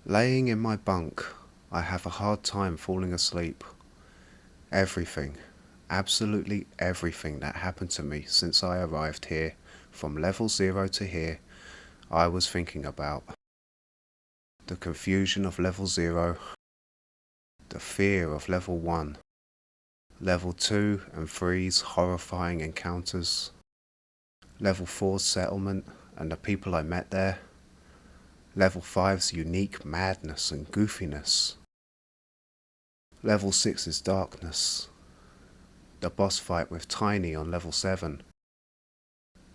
Laying in my bunk, I have a hard time falling asleep. Everything, absolutely everything that happened to me since I arrived here, from level 0 to here, I was thinking about. The confusion of level 0, the fear of level 1, level 2 and 3's horrifying encounters, level 4's settlement and the people I met there, level 5's unique madness and goofiness, level 6's darkness, the boss fight with Tiny on level 7,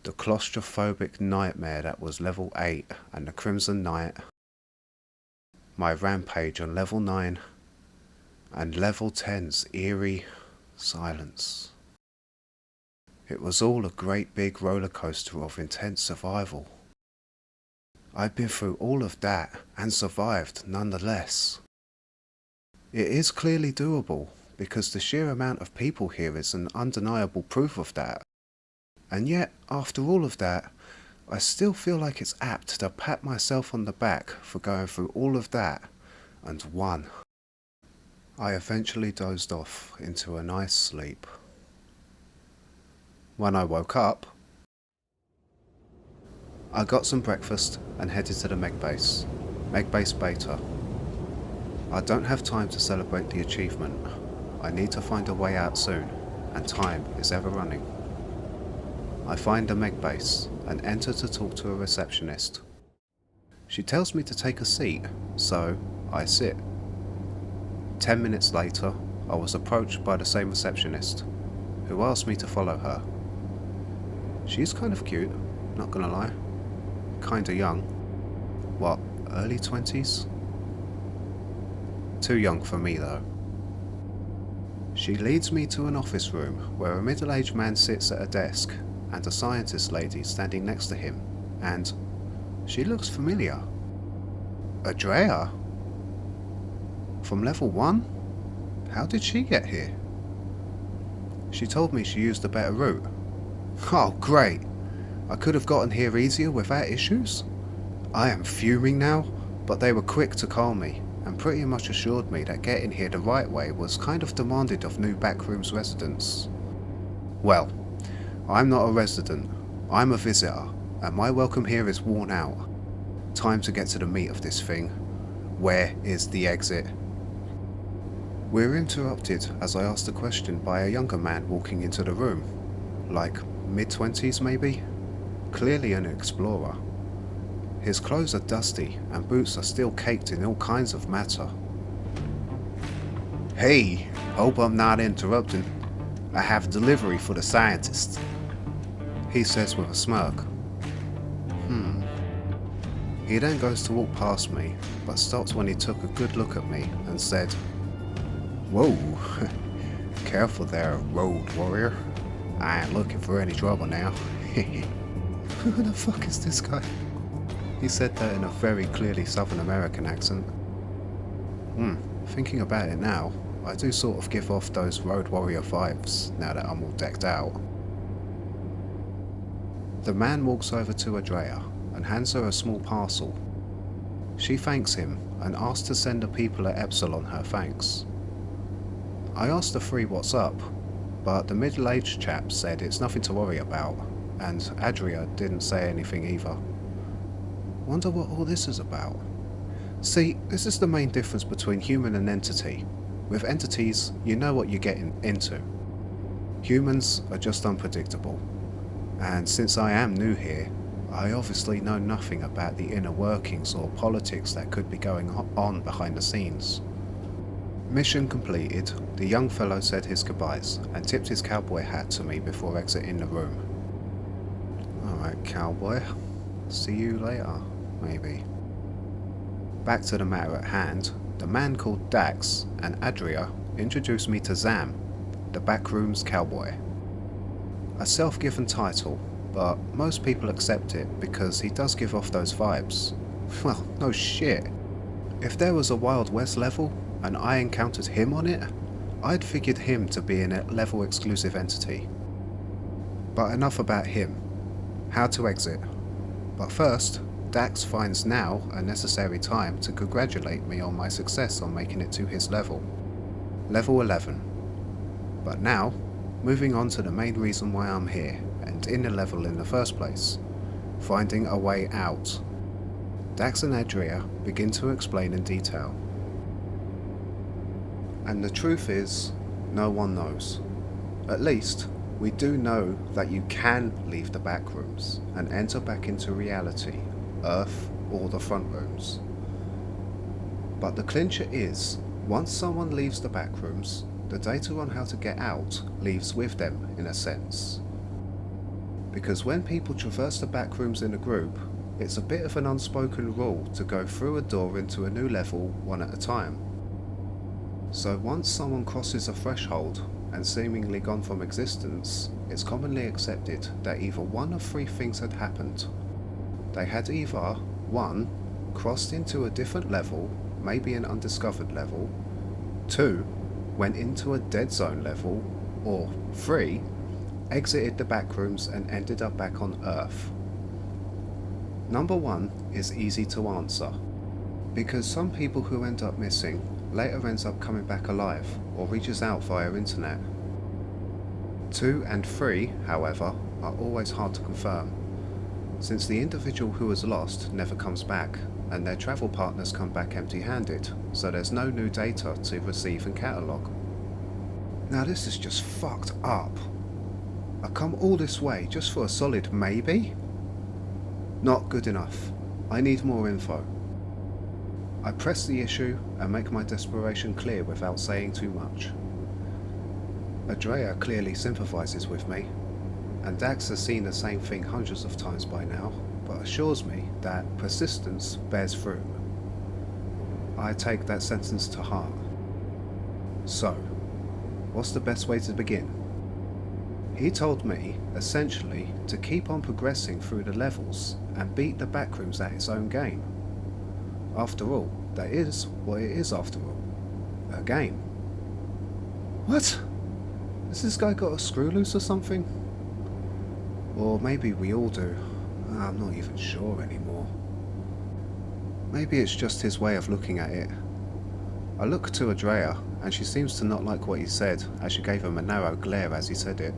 the claustrophobic nightmare that was level 8 and the Crimson Knight, my rampage on level 9, and level 10's eerie silence. It was all a great big roller coaster of intense survival. I've been through all of that and survived nonetheless. It is clearly doable because the sheer amount of people here is an undeniable proof of that. And yet, after all of that, I still feel like it's apt to pat myself on the back for going through all of that and won. I eventually dozed off into a nice sleep. When I woke up, I got some breakfast and headed to the M.E.G base. M.E.G base beta. I don't have time to celebrate the achievement. I need to find a way out soon, and time is ever running. I find the M.E.G base and enter to talk to a receptionist. She tells me to take a seat, so I sit. 10 minutes later, I was approached by the same receptionist, who asked me to follow her. She's kind of cute, not gonna lie. Kinda young. What, early 20s? Too young for me though. She leads me to an office room where a middle-aged man sits at a desk and a scientist lady standing next to him, and she looks familiar. Adrea? From level 1? How did she get here? She told me she used a better route. Oh great! I could have gotten here easier without issues? I am fuming now, but they were quick to calm me and pretty much assured me that getting here the right way was kind of demanded of new Backrooms residents. Well, I'm not a resident, I'm a visitor, and my welcome here is worn out. Time to get to the meat of this thing. Where is the exit? We're interrupted as I ask the question by a younger man walking into the room. Like mid-20s maybe? Clearly an explorer. His clothes are dusty and boots are still caked in all kinds of matter. Hey, hope I'm not interrupting. I have delivery for the scientist, he says with a smirk. He then goes to walk past me, but stops when he took a good look at me and said, "Whoa, careful there, road warrior. I ain't looking for any trouble now." Who the fuck is this guy? He said that in a very clearly Southern American accent. Thinking about it now, I do sort of give off those road warrior vibes now that I'm all decked out. The man walks over to Adrea and hands her a small parcel. She thanks him and asks to send the people at Epsilon her thanks. I asked the three what's up, but the middle-aged chap said it's nothing to worry about, and Adria didn't say anything either. Wonder what all this is about. See, this is the main difference between human and entity. With entities, you know what you're getting into. Humans are just unpredictable. And since I am new here, I obviously know nothing about the inner workings or politics that could be going on behind the scenes. Mission completed, the young fellow said his goodbyes and tipped his cowboy hat to me before exiting the room. Alright, cowboy. See you later, maybe. Back to the matter at hand, the man called Dax and Adria introduced me to Zam, the Backrooms cowboy. A self-given title, but most people accept it because he does give off those vibes. Well, no shit. If there was a Wild West level and I encountered him on it, I'd figured him to be an level exclusive entity. But enough about him. How to exit. But first, Dax finds now a necessary time to congratulate me on my success on making it to his level. Level 11. But now, moving on to the main reason why I'm here and in the level in the first place. Finding a way out. Dax and Andrea begin to explain in detail. And the truth is, no one knows. At least, we do know that you can leave the backrooms and enter back into reality, Earth or the front rooms. But the clincher is, once someone leaves the backrooms, the data on how to get out leaves with them in a sense. Because when people traverse the backrooms in a group, it's a bit of an unspoken rule to go through a door into a new level one at a time. So once someone crosses a threshold and seemingly gone from existence, it's commonly accepted that either one of three things had happened. They had either 1. Crossed into a different level, maybe an undiscovered level, 2. Went into a dead zone level, or 3. Exited the backrooms and ended up back on Earth. Number 1 is easy to answer, because some people who end up missing later ends up coming back alive or reaches out via internet. 2 and 3, however, are always hard to confirm, since the individual who was lost never comes back and their travel partners come back empty-handed, so there's no new data to receive and catalogue. Now this is just fucked up. I come all this way just for a solid maybe? Not good enough. I need more info. I press the issue and make my desperation clear without saying too much. Andrea clearly sympathises with me, and Dax has seen the same thing hundreds of times by now, but assures me that persistence bears fruit. I take that sentence to heart. So, what's the best way to begin? He told me, essentially, to keep on progressing through the levels and beat the backrooms at its own game. After all, that is what it is after all. A game. What? Has this guy got a screw loose or something? Or maybe we all do. I'm not even sure anymore. Maybe it's just his way of looking at it. I look to Andrea, and she seems to not like what he said, as she gave him a narrow glare as he said it.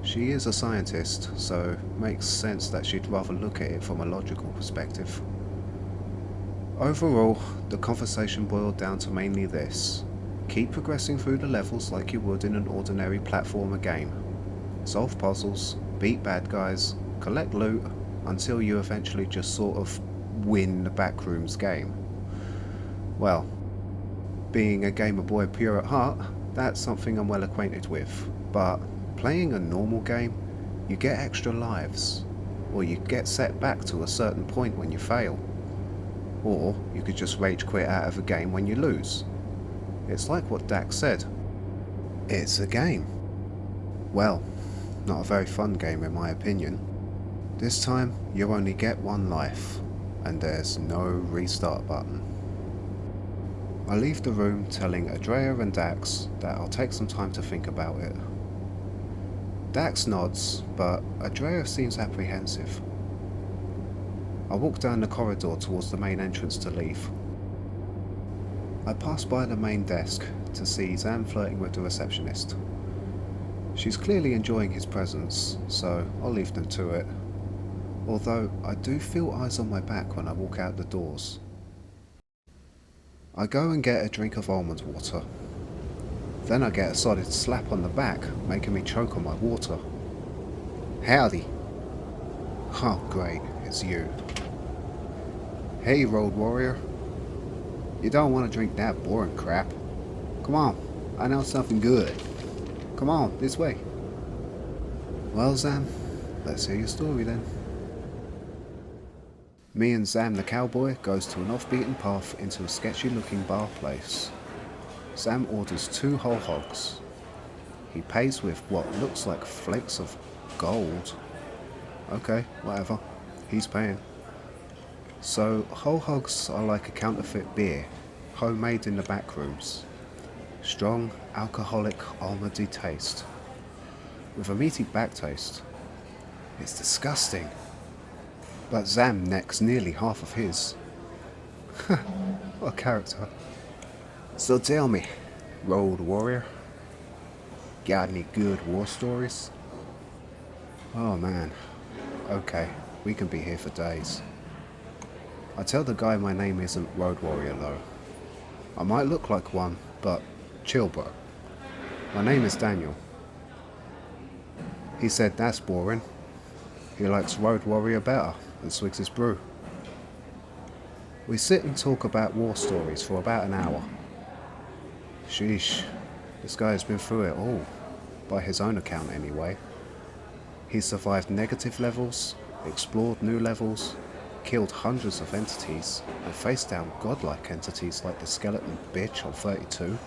She is a scientist, so it makes sense that she'd rather look at it from a logical perspective. Overall, the conversation boiled down to mainly this. Keep progressing through the levels like you would in an ordinary platformer game. Solve puzzles, beat bad guys, collect loot, until you eventually just sort of win the backrooms game. Well, being a gamer boy pure at heart, that's something I'm well acquainted with, but playing a normal game, you get extra lives, or you get set back to a certain point when you fail. Or you could just rage quit out of a game when you lose. It's like what Dax said. It's a game. Well, not a very fun game in my opinion. This time you only get one life, and there's no restart button. I leave the room telling Andrea and Dax that I'll take some time to think about it. Dax nods, but Andrea seems apprehensive. I walk down the corridor towards the main entrance to leave. I pass by the main desk to see Zam flirting with the receptionist. She's clearly enjoying his presence, so I'll leave them to it. Although I do feel eyes on my back when I walk out the doors. I go and get a drink of almond water. Then I get a solid slap on the back, making me choke on my water. Howdy. Oh great, it's you. Hey road warrior. You don't want to drink that boring crap. Come on, I know something good. Come on, this way. Well Zam, let's hear your story then. Me and Zam the cowboy goes to an off-beaten path into a sketchy looking bar place. Zam orders 2 whole hogs. He pays with what looks like flakes of gold. Okay, whatever. He's paying. So, whole hogs are like a counterfeit beer, homemade in the backrooms. Strong, alcoholic, almondy taste. With a meaty back taste. It's disgusting. but Zam necks nearly half of his. What a character. So tell me, Road Warrior, got any good war stories? Oh man, okay, we can be here for days. I tell the guy my name isn't Road Warrior though. I might look like one, but chill bro. My name is Daniel. He said that's boring. He likes Road Warrior better and swigs his brew. We sit and talk about war stories for about an hour. Sheesh, this guy has been through it all, by his own account anyway. He's survived negative levels, explored new levels, killed hundreds of entities, and faced down godlike entities like the skeleton bitch on 32.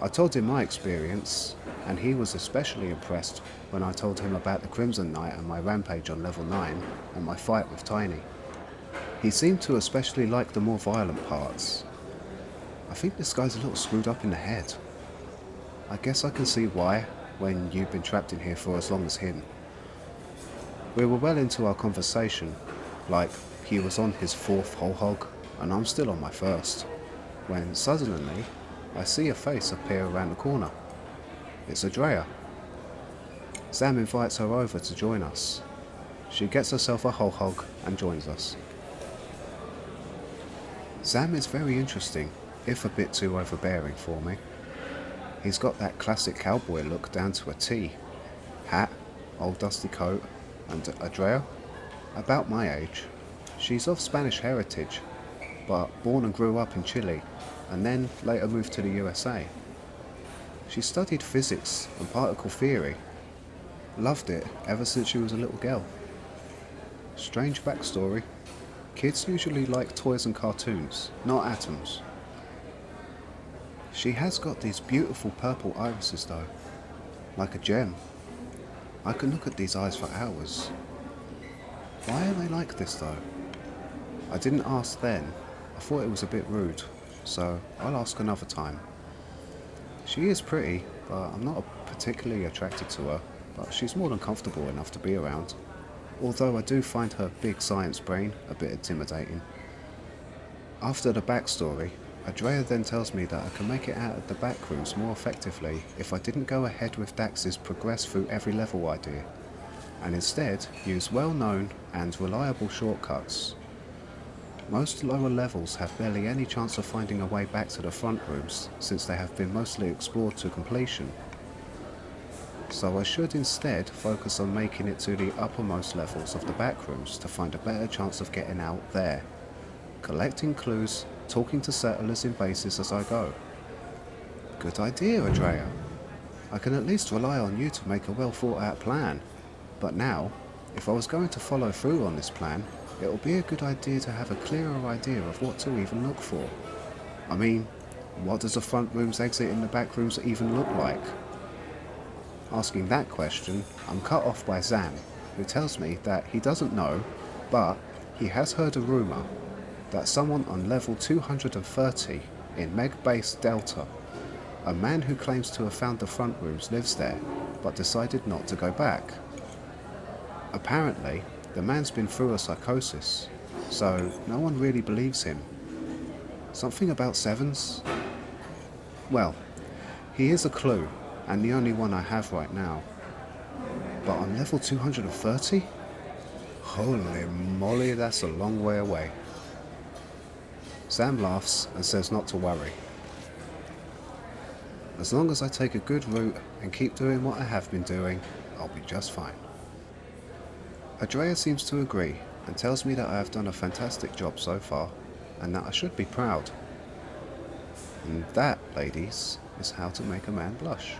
I told him my experience, and he was especially impressed when I told him about the Crimson Knight and my rampage on level 9 and my fight with Tiny. He seemed to especially like the more violent parts. I think this guy's a little screwed up in the head. I guess I can see why, when you've been trapped in here for as long as him. We were well into our conversation, like he was on his 4th whole hog and I'm still on my 1st, when suddenly I see a face appear around the corner. It's Adrea. Sam invites her over to join us. She gets herself a whole hog and joins us. Sam is very interesting, if a bit too overbearing for me. He's got that classic cowboy look down to a T. Hat, old dusty coat, and Adrea, about my age. She's of Spanish heritage, but born and grew up in Chile, and then later moved to the USA. She studied physics and particle theory. Loved it ever since she was a little girl. Strange backstory. Kids usually like toys and cartoons, not atoms. She has got these beautiful purple irises though, like a gem. I can look at these eyes for hours. Why are they like this though? I didn't ask then. I thought it was a bit rude, so I'll ask another time. She is pretty, but I'm not particularly attracted to her, but she's more than comfortable enough to be around. Although I do find her big science brain a bit intimidating. After the backstory, Adrea then tells me that I can make it out of the Backrooms more effectively if I didn't go ahead with Dax's progress through every level idea, and instead use well-known and reliable shortcuts. Most lower levels have barely any chance of finding a way back to the front rooms since they have been mostly explored to completion. So I should instead focus on making it to the uppermost levels of the Backrooms to find a better chance of getting out there, collecting clues, talking to settlers in bases as I go. Good idea, Adrea. I can at least rely on you to make a well thought out plan. But now, if I was going to follow through on this plan, it will be a good idea to have a clearer idea of what to even look for. I mean, what does a front room's exit in the back rooms even look like? Asking that question, I'm cut off by Zam, who tells me that he doesn't know, but he has heard a rumour that someone on level 230 in M.E.G base Delta, a man who claims to have found the front rooms, lives there, but decided not to go back. Apparently, the man's been through a psychosis, so no one really believes him. Something about sevens? Well, he is a clue, and the only one I have right now. But on level 230? Holy moly, that's a long way away. Sam laughs and says not to worry. As long as I take a good route and keep doing what I have been doing, I'll be just fine. Adrea seems to agree and tells me that I have done a fantastic job so far and that I should be proud. And that, ladies, is how to make a man blush.